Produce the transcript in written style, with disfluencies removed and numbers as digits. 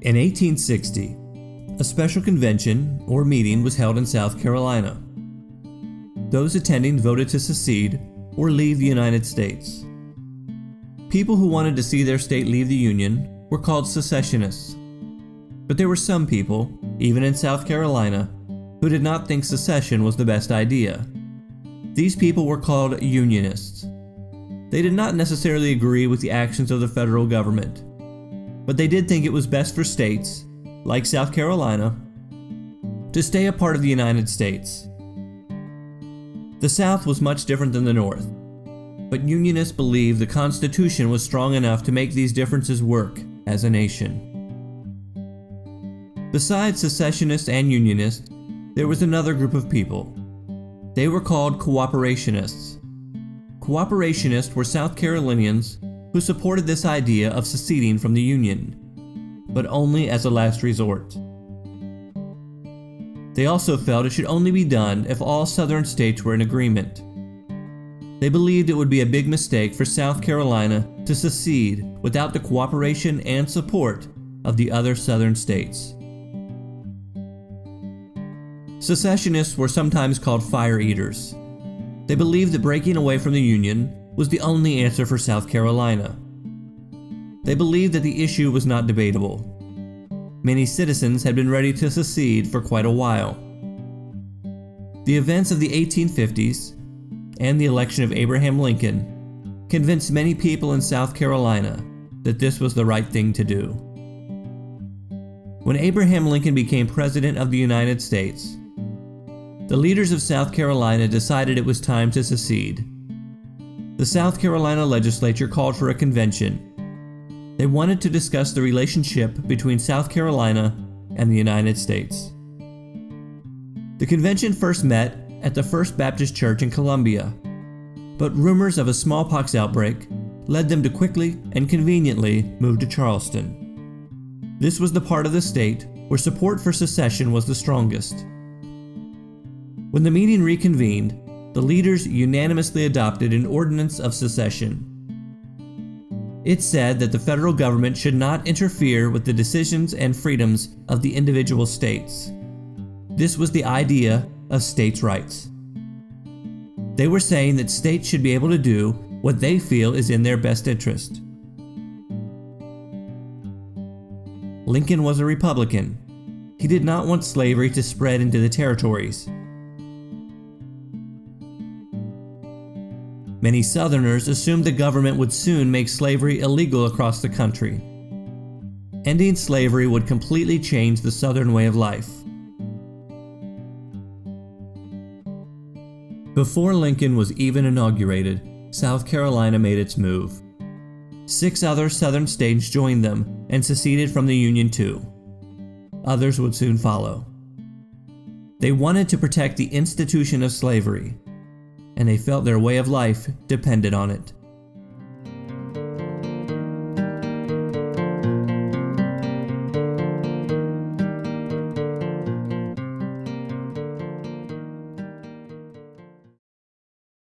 In 1860, a special convention or meeting was held in South Carolina. Those attending voted to secede or leave the United States. People who wanted to see their state leave the Union were called secessionists. But there were some people, even in South Carolina, who did not think secession was the best idea. These people were called Unionists. They did not necessarily agree with the actions of the federal government, but they did think it was best for states, like South Carolina, to stay a part of the United States. The South was much different than the North, but Unionists believed the Constitution was strong enough to make these differences work as a nation. Besides secessionists and Unionists, there was another group of people. They were called Cooperationists. Cooperationists were South Carolinians who supported this idea of seceding from the Union, but only as a last resort. They also felt it should only be done if all Southern states were in agreement. They believed it would be a big mistake for South Carolina to secede without the cooperation and support of the other Southern states. Secessionists were sometimes called fire eaters. They believed that breaking away from the Union was the only answer for South Carolina. They believed that the issue was not debatable. Many citizens had been ready to secede for quite a while. The events of the 1850s and the election of Abraham Lincoln convinced many people in South Carolina that this was the right thing to do. When Abraham Lincoln became President of the United States, the leaders of South Carolina decided it was time to secede. The South Carolina legislature called for a convention. They wanted to discuss the relationship between South Carolina and the United States. The convention first met at the First Baptist Church in Columbia, but rumors of a smallpox outbreak led them to quickly and conveniently move to Charleston. This was the part of the state where support for secession was the strongest. When the meeting reconvened, the leaders unanimously adopted an ordinance of secession. It said that the federal government should not interfere with the decisions and freedoms of the individual states. This was the idea of states' rights. They were saying that states should be able to do what they feel is in their best interest. Lincoln was a Republican. He did not want slavery to spread into the territories. Many Southerners assumed the government would soon make slavery illegal across the country. Ending slavery would completely change the Southern way of life. Before Lincoln was even inaugurated, South Carolina made its move. 6 other Southern states joined them and seceded from the Union too. Others would soon follow. They wanted to protect the institution of slavery, and they felt their way of life depended on it.